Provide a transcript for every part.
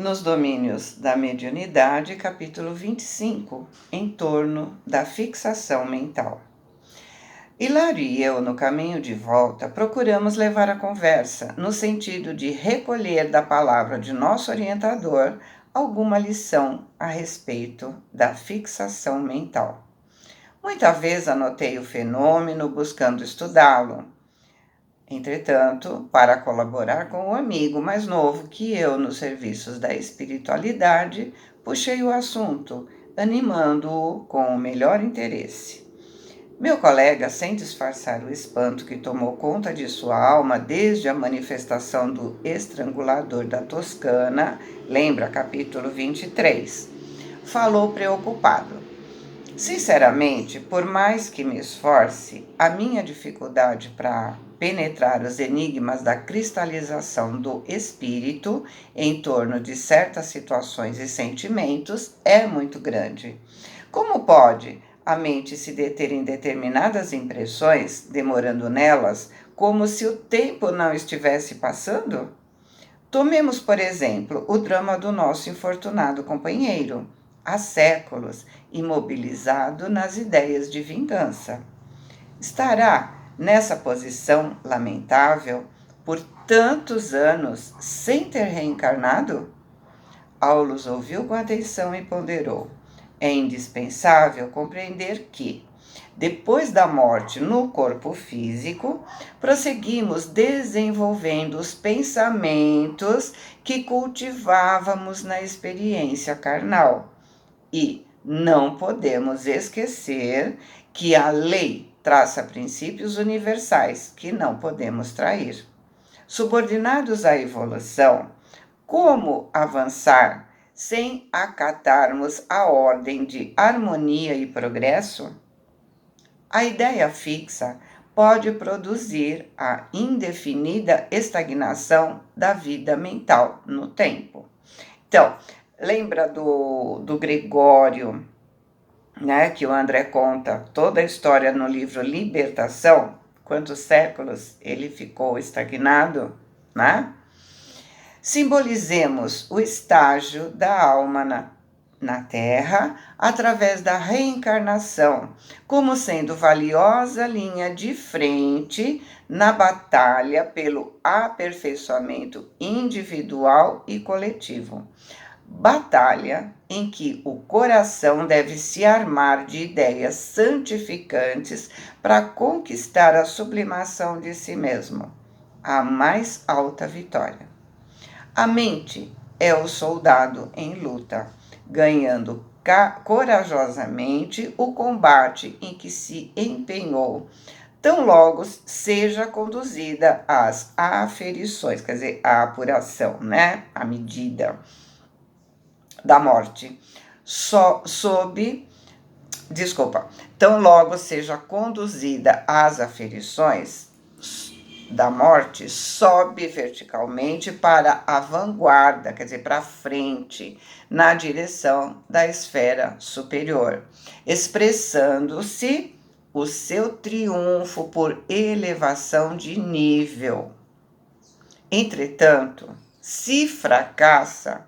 nos domínios da mediunidade, capítulo 25, em torno da fixação mental. Hilário e eu, no caminho de volta, procuramos levar a conversa no sentido de recolher da palavra de nosso orientador alguma lição a respeito da fixação mental. Muitas vezes anotei o fenômeno buscando estudá-lo. Entretanto, para colaborar com o amigo mais novo que eu nos serviços da espiritualidade, puxei o assunto, animando-o com o melhor interesse. Meu colega, sem disfarçar o espanto que tomou conta de sua alma desde a manifestação do estrangulador da Toscana, lembra capítulo 23, falou preocupado. Sinceramente, por mais que me esforce, a minha dificuldade para penetrar os enigmas da cristalização do espírito em torno de certas situações e sentimentos é muito grande. Como pode a mente se deter em determinadas impressões, demorando nelas, como se o tempo não estivesse passando? Tomemos, por exemplo, o drama do nosso infortunado companheiro, há séculos imobilizado nas ideias de vingança. Estará nessa posição lamentável por tantos anos sem ter reencarnado? Aulus ouviu com atenção e ponderou. É indispensável compreender que, depois da morte no corpo físico, prosseguimos desenvolvendo os pensamentos que cultivávamos na experiência carnal. E não podemos esquecer que a lei traça princípios universais que não podemos trair. Subordinados à evolução, como avançar sem acatarmos a ordem de harmonia e progresso? A ideia fixa pode produzir a indefinida estagnação da vida mental no tempo. Então, lembra do Gregório, né, que o André conta toda a história no livro Libertação? Quantos séculos ele ficou estagnado, né? Simbolizemos o estágio da alma na Terra através da reencarnação, como sendo valiosa linha de frente na batalha pelo aperfeiçoamento individual e coletivo. Batalha em que o coração deve se armar de ideias santificantes para conquistar a sublimação de si mesmo, a mais alta vitória. A mente é o soldado em luta, ganhando corajosamente o combate em que se empenhou, tão logo seja conduzida às aferições, quer dizer, a apuração, né? A medida da morte, tão logo seja conduzida às aferições da morte, sobe verticalmente para a vanguarda, quer dizer, para frente, na direção da esfera superior, expressando-se o seu triunfo por elevação de nível. Entretanto, se fracassa,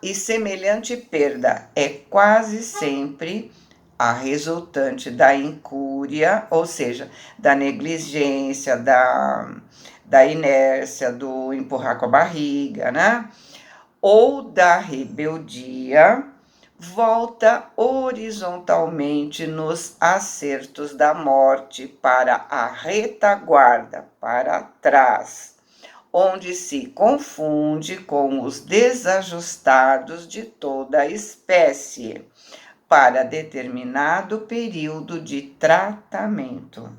e semelhante perda é quase sempre a resultante da incúria, ou seja, da negligência, da inércia, do empurrar com a barriga, né? Ou da rebeldia, volta horizontalmente nos acertos da morte para a retaguarda, para trás, onde se confunde com os desajustados de toda a espécie, para determinado período de tratamento.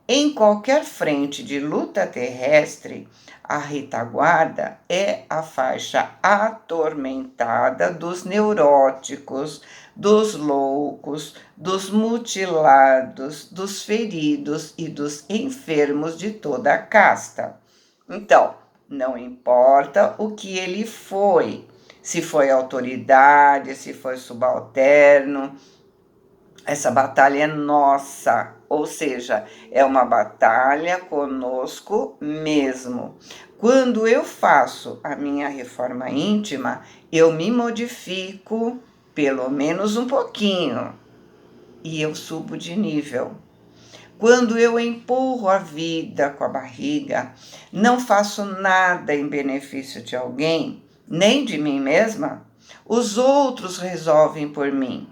Em qualquer frente de luta terrestre, a retaguarda é a faixa atormentada dos neuróticos, dos loucos, dos mutilados, dos feridos e dos enfermos de toda a casta. Então, não importa o que ele foi, se foi autoridade, se foi subalterno, essa batalha é nossa, ou seja, é uma batalha conosco mesmo. Quando eu faço a minha reforma íntima, eu me modifico pelo menos um pouquinho e eu subo de nível. Quando eu empurro a vida com a barriga, não faço nada em benefício de alguém, nem de mim mesma, os outros resolvem por mim.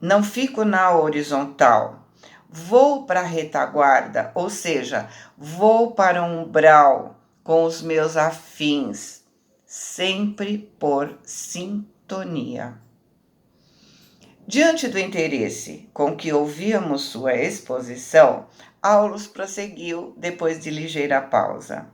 Não fico na horizontal, vou para a retaguarda, ou seja, vou para um umbral com os meus afins, sempre por sintonia. Diante do interesse com que ouvíamos sua exposição, Aulus prosseguiu depois de ligeira pausa.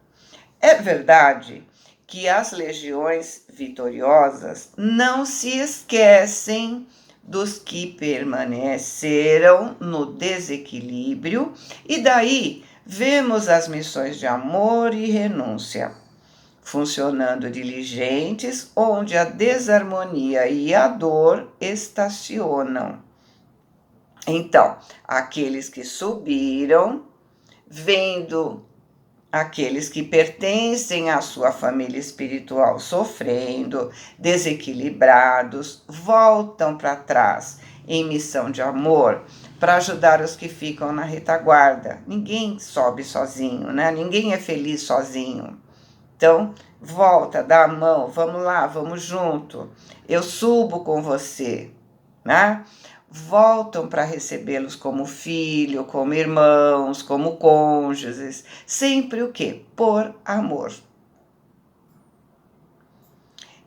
É verdade que as legiões vitoriosas não se esquecem dos que permaneceram no desequilíbrio, e daí vemos as missões de amor e renúncia funcionando diligentes, onde a desarmonia e a dor estacionam. Então, aqueles que subiram, vendo aqueles que pertencem à sua família espiritual sofrendo, desequilibrados, voltam para trás em missão de amor para ajudar os que ficam na retaguarda. Ninguém sobe sozinho, né? Ninguém é feliz sozinho. Então, volta, dá a mão, vamos lá, vamos junto. Eu subo com você, né? Voltam para recebê-los como filho, como irmãos, como cônjuges. Sempre o quê? Por amor.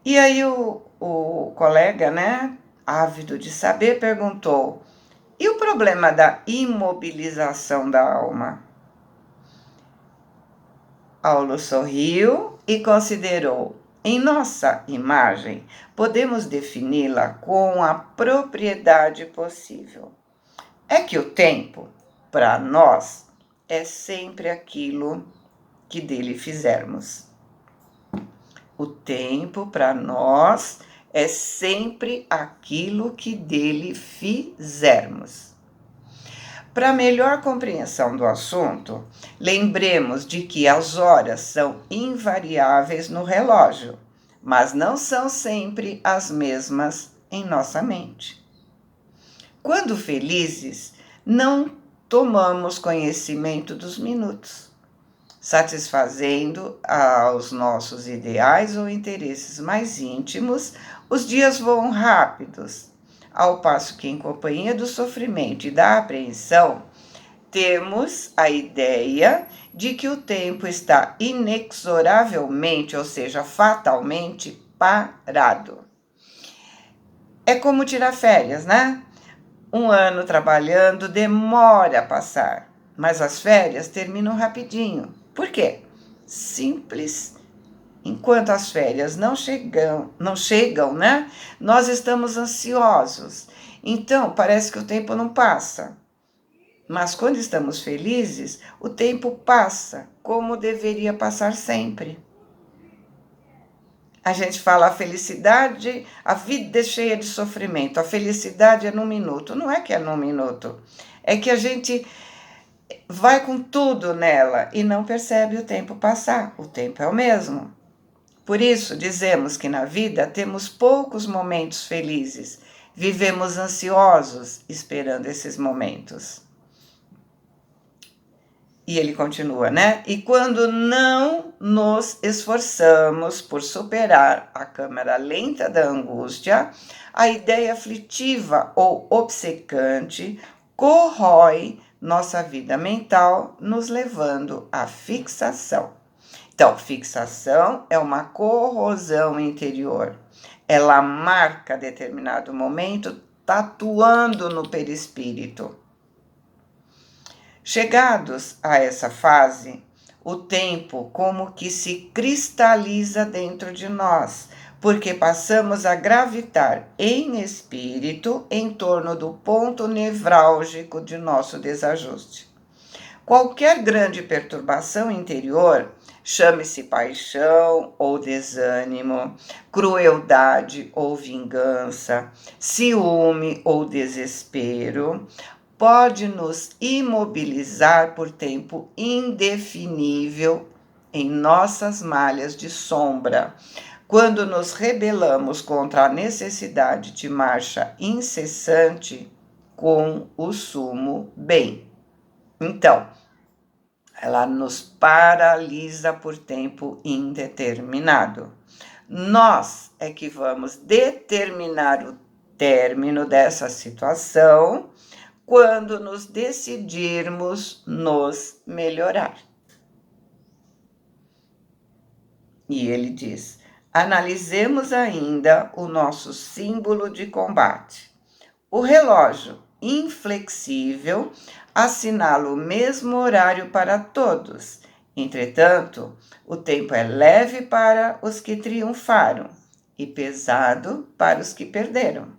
E aí o colega, né, ávido de saber, perguntou: e o problema da imobilização da alma? Paulo sorriu e considerou: em nossa imagem, podemos defini-la com a propriedade possível. É que o tempo, para nós, é sempre aquilo que dele fizermos. O tempo, para nós, é sempre aquilo que dele fizermos. Para melhor compreensão do assunto, lembremos de que as horas são invariáveis no relógio, mas não são sempre as mesmas em nossa mente. Quando felizes, não tomamos conhecimento dos minutos, satisfazendo aos nossos ideais ou interesses mais íntimos, os dias voam rápidos, ao passo que, em companhia do sofrimento e da apreensão, temos a ideia de que o tempo está inexoravelmente, ou seja, fatalmente parado. É como tirar férias, né? Um ano trabalhando demora a passar, mas as férias terminam rapidinho. Por quê? Simples. Enquanto as férias não chegam, né? Nós estamos ansiosos. Então, parece que o tempo não passa. Mas quando estamos felizes, o tempo passa como deveria passar sempre. A gente fala a felicidade, a vida é cheia de sofrimento, a felicidade é num minuto. Não é que é num minuto, é que a gente vai com tudo nela e não percebe o tempo passar. O tempo é o mesmo. Por isso, dizemos que na vida temos poucos momentos felizes. Vivemos ansiosos esperando esses momentos. E ele continua, né? E quando não nos esforçamos por superar a câmara lenta da angústia, a ideia aflitiva ou obcecante corrói nossa vida mental, nos levando à fixação. Então, fixação é uma corrosão interior. Ela marca determinado momento, tatuando no perispírito. Chegados a essa fase, o tempo como que se cristaliza dentro de nós, porque passamos a gravitar em espírito em torno do ponto nevrálgico de nosso desajuste. Qualquer grande perturbação interior, chame-se paixão ou desânimo, crueldade ou vingança, ciúme ou desespero, pode nos imobilizar por tempo indefinível em nossas malhas de sombra, quando nos rebelamos contra a necessidade de marcha incessante com o sumo bem. Então, ela nos paralisa por tempo indeterminado. Nós é que vamos determinar o término dessa situação quando nos decidirmos nos melhorar. E ele diz: analisemos ainda o nosso símbolo de combate. O relógio inflexível assinala o mesmo horário para todos. Entretanto, o tempo é leve para os que triunfaram e pesado para os que perderam.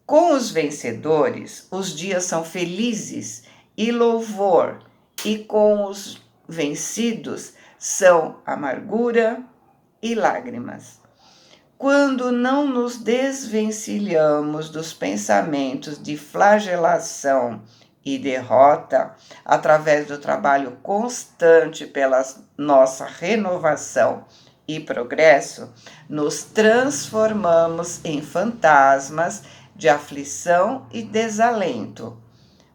Com os vencedores, os dias são felizes e louvor, e com os vencidos são amargura e lágrimas. Quando não nos desvencilhamos dos pensamentos de flagelação e derrota, através do trabalho constante pela nossa renovação e progresso, nos transformamos em fantasmas de aflição e desalento,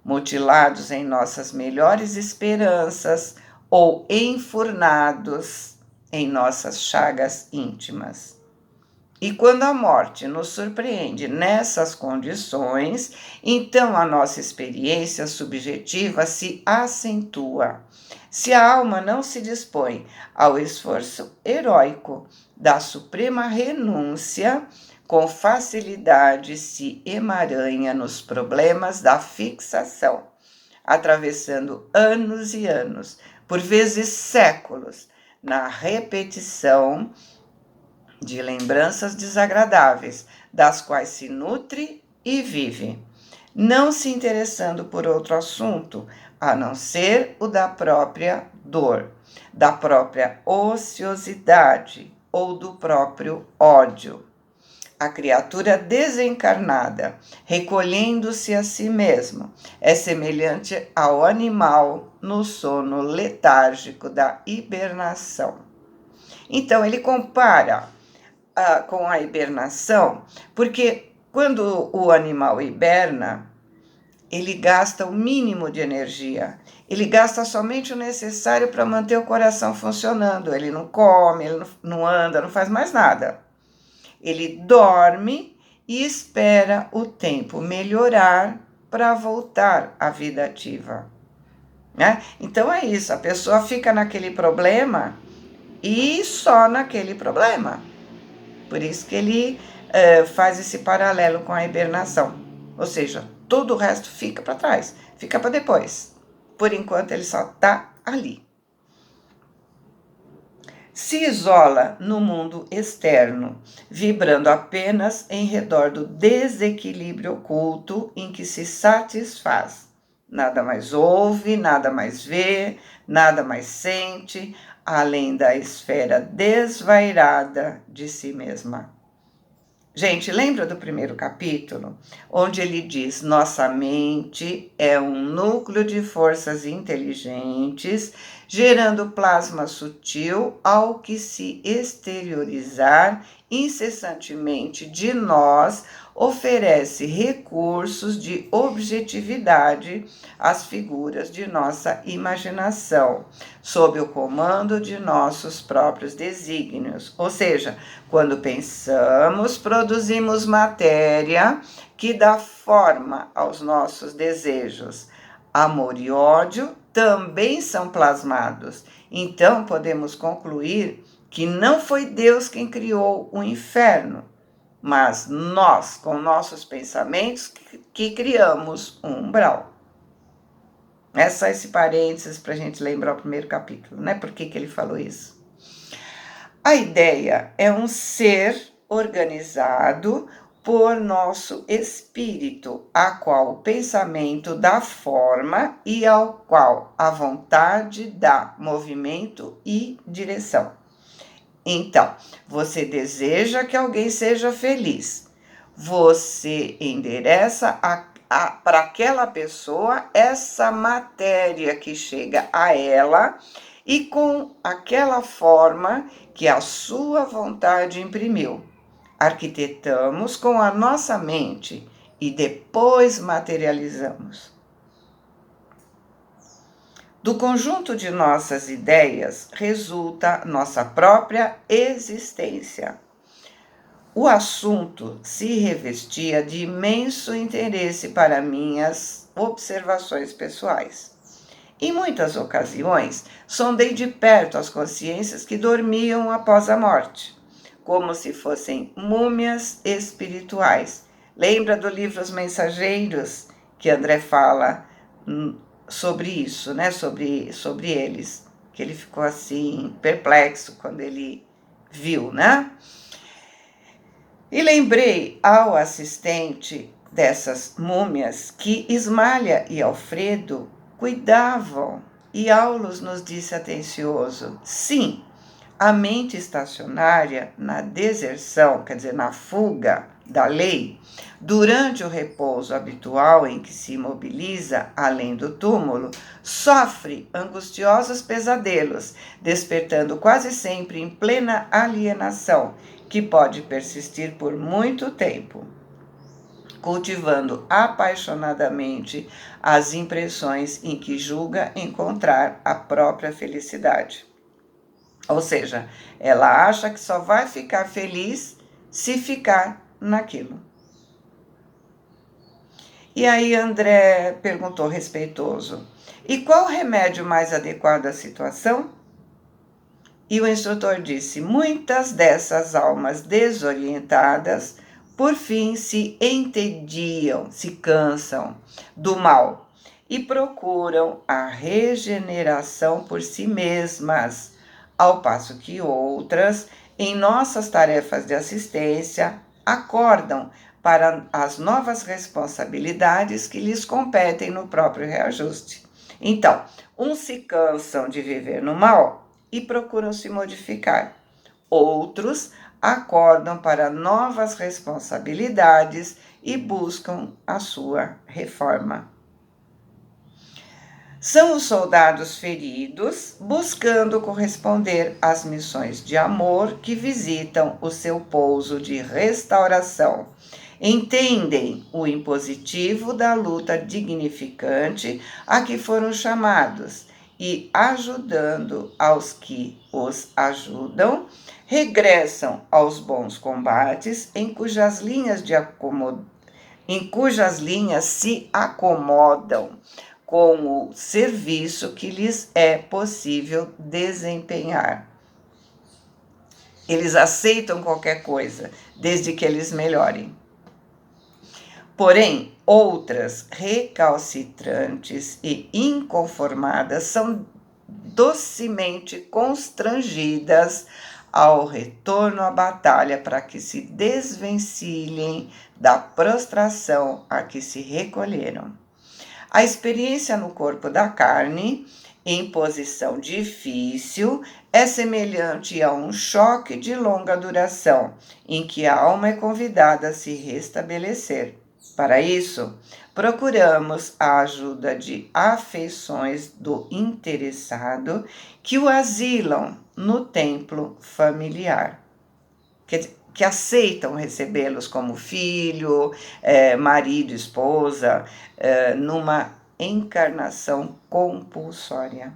mutilados em nossas melhores esperanças ou enfurnados em nossas chagas íntimas. E quando a morte nos surpreende nessas condições, então a nossa experiência subjetiva se acentua. Se a alma não se dispõe ao esforço heróico da suprema renúncia, com facilidade se emaranha nos problemas da fixação, atravessando anos e anos, por vezes séculos, na repetição de lembranças desagradáveis, das quais se nutre e vive, não se interessando por outro assunto, a não ser o da própria dor, da própria ociosidade ou do próprio ódio. A criatura desencarnada, recolhendo-se a si mesmo, é semelhante ao animal no sono letárgico da hibernação. Então, ele compara com a hibernação, porque quando o animal hiberna, ele gasta o mínimo de energia. Ele gasta somente o necessário para manter o coração funcionando. Ele não come, ele não anda, não faz mais nada. Ele dorme e espera o tempo melhorar para voltar à vida ativa, né? Então é isso, a pessoa fica naquele problema e só naquele problema. Por isso que ele faz esse paralelo com a hibernação. Ou seja, todo o resto fica para trás, fica para depois. Por enquanto ele só está ali. Se isola no mundo externo, vibrando apenas em redor do desequilíbrio oculto em que se satisfaz. Nada mais ouve, nada mais vê, nada mais sente, além da esfera desvairada de si mesma. Gente, lembra do primeiro capítulo, onde ele diz: nossa mente é um núcleo de forças inteligentes, gerando plasma sutil ao que se exteriorizar incessantemente de nós, oferece recursos de objetividade às figuras de nossa imaginação, sob o comando de nossos próprios desígnios. Ou seja, quando pensamos, produzimos matéria que dá forma aos nossos desejos. Amor e ódio também são plasmados. Então podemos concluir que não foi Deus quem criou o inferno, mas nós, com nossos pensamentos, que criamos um umbral. É só esse parênteses para a gente lembrar o primeiro capítulo, né? Por que ele falou isso? A ideia é um ser organizado por nosso espírito, a qual o pensamento dá forma e ao qual a vontade dá movimento e direção. Então, você deseja que alguém seja feliz. Você endereça para aquela pessoa essa matéria que chega a ela e com aquela forma que a sua vontade imprimiu. Arquitetamos com a nossa mente e depois materializamos. Do conjunto de nossas ideias resulta nossa própria existência. O assunto se revestia de imenso interesse para minhas observações pessoais. Em muitas ocasiões, sondei de perto as consciências que dormiam após a morte, como se fossem múmias espirituais. Lembra do livro Os Mensageiros, que André fala sobre isso, né? Sobre eles, que ele ficou assim perplexo quando ele viu, né? E lembrei ao assistente dessas múmias que Ismália e Alfredo cuidavam, e Aulus nos disse atencioso: sim, a mente estacionária na deserção, quer dizer, na fuga da lei, durante o repouso habitual em que se imobiliza além do túmulo, sofre angustiosos pesadelos, despertando quase sempre em plena alienação, que pode persistir por muito tempo, cultivando apaixonadamente as impressões em que julga encontrar a própria felicidade. Ou seja, ela acha que só vai ficar feliz se ficar naquilo. E aí André perguntou respeitoso: e qual o remédio mais adequado à situação? E o instrutor disse: muitas dessas almas desorientadas, por fim, se entediam, se cansam do mal e procuram a regeneração por si mesmas, ao passo que outras, em nossas tarefas de assistência, acordam para as novas responsabilidades que lhes competem no próprio reajuste. Então, uns se cansam de viver no mal e procuram se modificar. Outros acordam para novas responsabilidades e buscam a sua reforma. São os soldados feridos buscando corresponder às missões de amor que visitam o seu pouso de restauração. Entendem o impositivo da luta dignificante a que foram chamados e, ajudando aos que os ajudam, regressam aos bons combates em cujas linhas se acomodam com o serviço que lhes é possível desempenhar. Eles aceitam qualquer coisa, desde que eles melhorem. Porém, outras recalcitrantes e inconformadas são docemente constrangidas ao retorno à batalha para que se desvencilhem da prostração a que se recolheram. A experiência no corpo da carne, em posição difícil, é semelhante a um choque de longa duração, em que a alma é convidada a se restabelecer. Para isso, procuramos a ajuda de afeições do interessado que o asilam no templo familiar, que aceitam recebê-los como filho, marido, esposa, numa encarnação compulsória.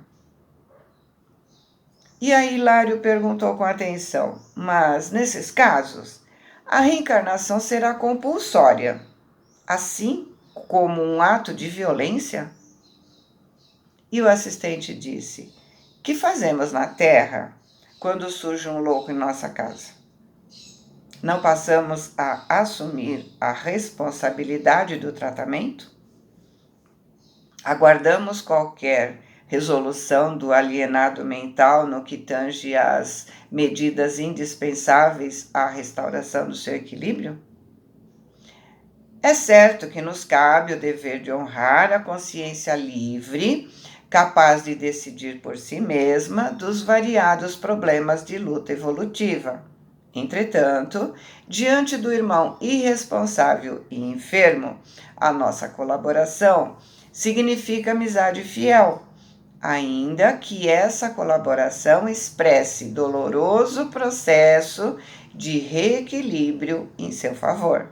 E aí Hilário perguntou com atenção: mas nesses casos, a reencarnação será compulsória, assim como um ato de violência? E o assistente disse: que fazemos na Terra quando surge um louco em nossa casa? Não passamos a assumir a responsabilidade do tratamento? Aguardamos qualquer resolução do alienado mental no que tange às medidas indispensáveis à restauração do seu equilíbrio? É certo que nos cabe o dever de honrar a consciência livre, capaz de decidir por si mesma dos variados problemas de luta evolutiva. Entretanto, diante do irmão irresponsável e enfermo, a nossa colaboração significa amizade fiel, ainda que essa colaboração expresse doloroso processo de reequilíbrio em seu favor.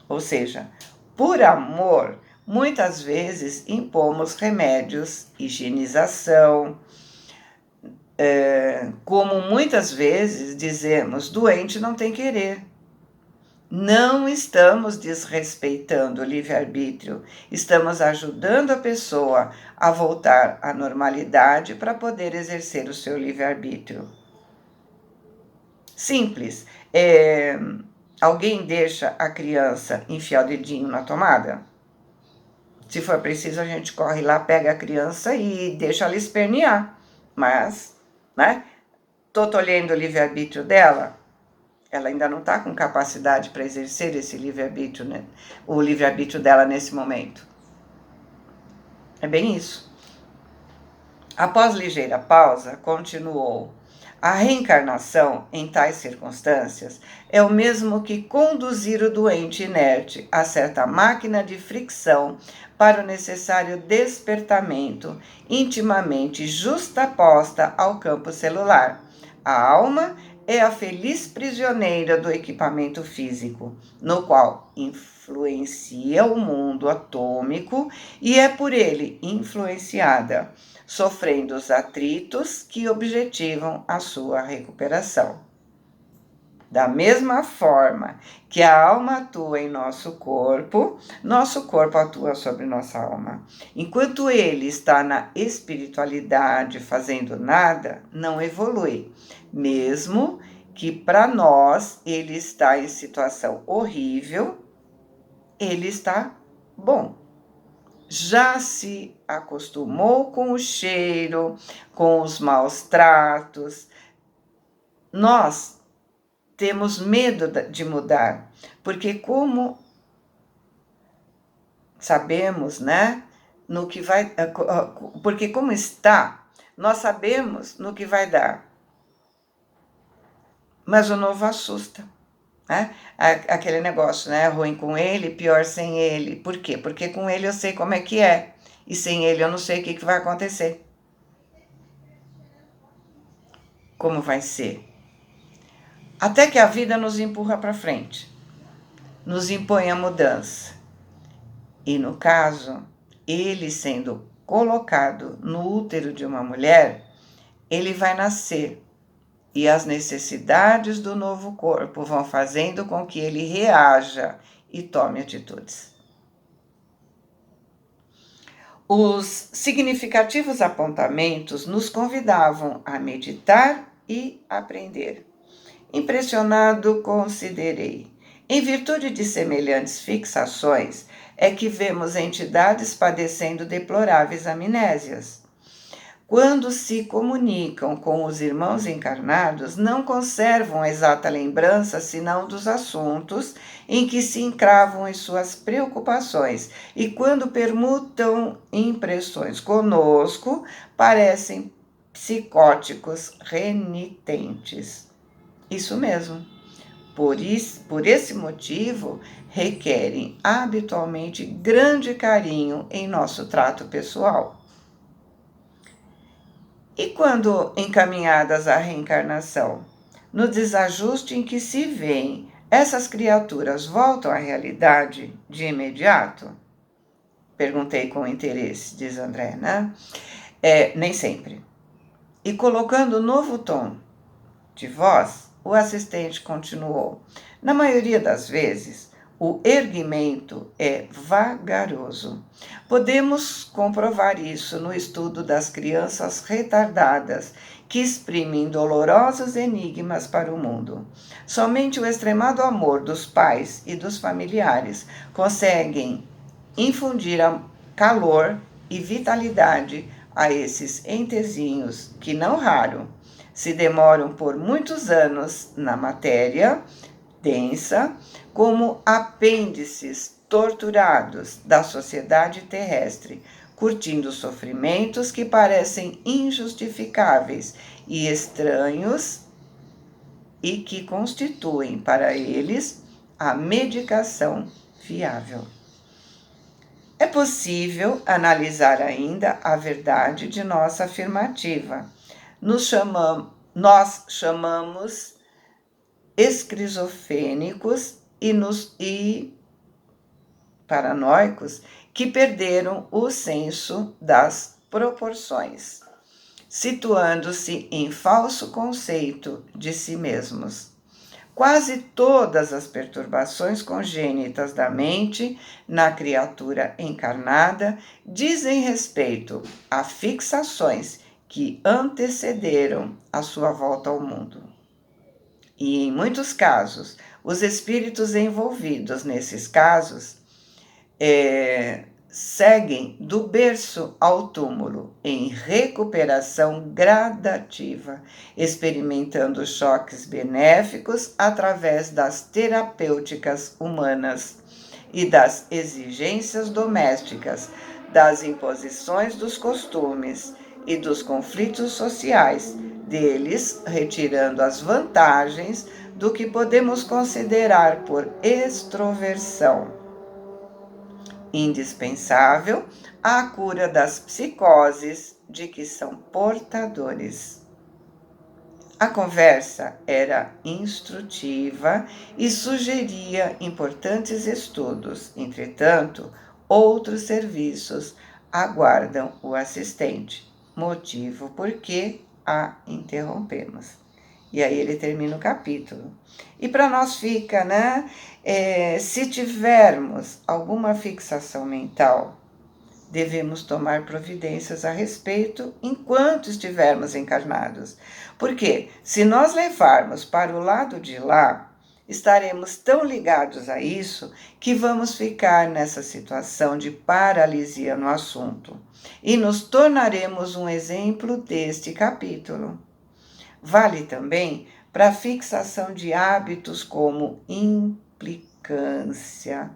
Ou seja, por amor, muitas vezes impomos remédios, higienização, como muitas vezes dizemos, doente não tem querer. Não estamos desrespeitando o livre-arbítrio, estamos ajudando a pessoa a voltar à normalidade para poder exercer o seu livre-arbítrio. Simples. Alguém deixa a criança enfiar o dedinho na tomada? Se for preciso, a gente corre lá, pega a criança e deixa ela espernear. Mas, né? Tô tolhendo o livre-arbítrio dela? Ela ainda não está com capacidade para exercer esse livre-arbítrio, né? O livre-arbítrio dela nesse momento. É bem isso. Após ligeira pausa, continuou. A reencarnação, em tais circunstâncias, é o mesmo que conduzir o doente inerte a certa máquina de fricção para o necessário despertamento, intimamente justaposta ao campo celular. A alma é a feliz prisioneira do equipamento físico, no qual influencia o mundo atômico e é por ele influenciada, sofrendo os atritos que objetivam a sua recuperação. Da mesma forma que a alma atua em nosso corpo atua sobre nossa alma. Enquanto ele está na espiritualidade fazendo nada, não evolui. Mesmo que para nós ele está em situação horrível, ele está bom. Já se acostumou com o cheiro, com os maus tratos. Nós temos medo de mudar, porque como sabemos, né, no que vai, porque como está, nós sabemos no que vai dar. Mas o novo assusta, né? Aquele negócio, né, ruim com ele, pior sem ele. Por quê? Porque com ele eu sei como é que é, e sem ele eu não sei o que vai acontecer. Como vai ser? Até que a vida nos empurra para frente, nos impõe a mudança. E no caso, ele sendo colocado no útero de uma mulher, ele vai nascer. E as necessidades do novo corpo vão fazendo com que ele reaja e tome atitudes. Os significativos apontamentos nos convidavam a meditar e aprender. Impressionado, considerei. Em virtude de semelhantes fixações, é que vemos entidades padecendo deploráveis amnésias. Quando se comunicam com os irmãos encarnados, não conservam exata lembrança senão dos assuntos em que se encravam em suas preocupações, e quando permutam impressões conosco, parecem psicóticos renitentes. Isso mesmo. Por esse motivo, requerem habitualmente grande carinho em nosso trato pessoal. E quando encaminhadas à reencarnação, no desajuste em que se veem, essas criaturas voltam à realidade de imediato? Perguntei com interesse, diz André, né? Nem sempre. E colocando novo tom de voz, o assistente continuou. Na maioria das vezes, o erguimento é vagaroso. Podemos comprovar isso no estudo das crianças retardadas, que exprimem dolorosos enigmas para o mundo. Somente o extremado amor dos pais e dos familiares conseguem infundir calor e vitalidade a esses entezinhos que, não raro, se demoram por muitos anos na matéria densa, como apêndices torturados da sociedade terrestre, curtindo sofrimentos que parecem injustificáveis e estranhos e que constituem para eles a medicação viável. É possível analisar ainda a verdade de nossa afirmativa. Nós chamamos esquizofrênicos e paranoicos que perderam o senso das proporções, situando-se em falso conceito de si mesmos. Quase todas as perturbações congênitas da mente na criatura encarnada dizem respeito a fixações que antecederam a sua volta ao mundo. E, em muitos casos, os espíritos envolvidos nesses casos seguem do berço ao túmulo em recuperação gradativa, experimentando choques benéficos através das terapêuticas humanas e das exigências domésticas, das imposições dos costumes e dos conflitos sociais, deles retirando as vantagens do que podemos considerar por extroversão indispensável à cura das psicoses de que são portadores. A conversa era instrutiva e sugeria importantes estudos. Entretanto, outros serviços aguardam o assistente, motivo por que a interrompemos. E aí ele termina o capítulo. E para nós fica, né? Se tivermos alguma fixação mental, devemos tomar providências a respeito enquanto estivermos encarnados. Porque se nós levarmos para o lado de lá, estaremos tão ligados a isso que vamos ficar nessa situação de paralisia no assunto. E nos tornaremos um exemplo deste capítulo. Vale também para a fixação de hábitos como implicância,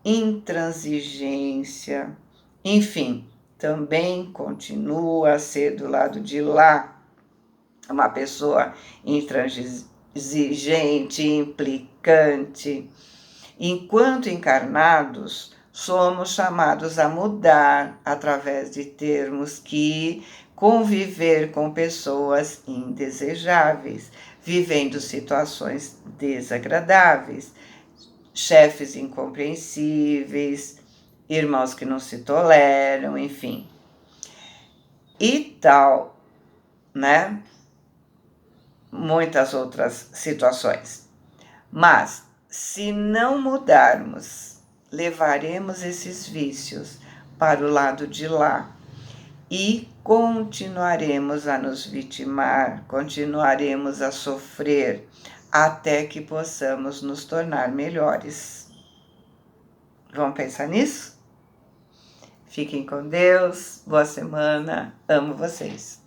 intransigência, enfim, também continua a ser do lado de lá uma pessoa intransigente, implicante. Enquanto encarnados, somos chamados a mudar através de termos que conviver com pessoas indesejáveis, vivendo situações desagradáveis, chefes incompreensíveis, irmãos que não se toleram, enfim. E tal, né? Muitas outras situações. Mas, se não mudarmos, levaremos esses vícios para o lado de lá e continuaremos a nos vitimar, continuaremos a sofrer até que possamos nos tornar melhores. Vamos pensar nisso? Fiquem com Deus, boa semana, amo vocês.